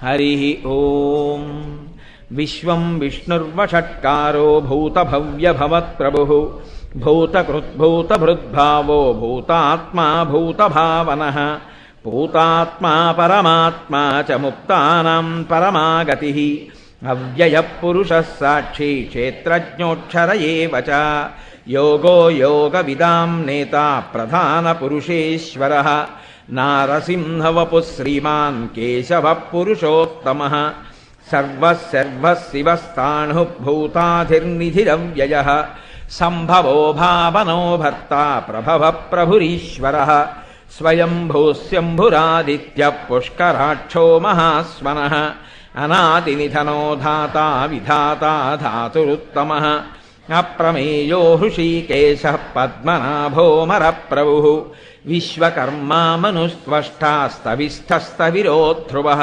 హరి ఓం. విశ్వం విష్ణుర్వషట్కారో భూతభవ్యభవత్ప్రభుః భూతకృద్భూతభృద్భావో భూతాత్మా భూతభావనః భూతాత్మా పరమాత్మా చ ముక్తానాం పరమాగతిః అవ్యయః పురుషः సాక్షి క్షేత్రజ్ఞోక్షర ఏవ చ యోగో యోగవిదాం నేతా ప్రధానపురుషేశ్వరः నారసింహవపుః శ్రీమాన్ కేశవః పురుషోత్తమः సర్వః సర్వః శివస్థాణుః భూతాధిర్నిధిరవ్యయः సంభవో భావనో భర్త ప్రభవః ప్రభురీశ్వరः స్వయంభూస్యంభురాదిత్యః పుష్కరాక్షో మహాస్వనః అనాదినిధనో ధాతా విధాతా ధాతురుత్తమః అప్రమేయో హృషీకేశః పద్మనాభోమరప్రభుః విశ్వకర్మా మనుస్త్వష్టా స్తవిస్థస్తవిరో ధ్రువः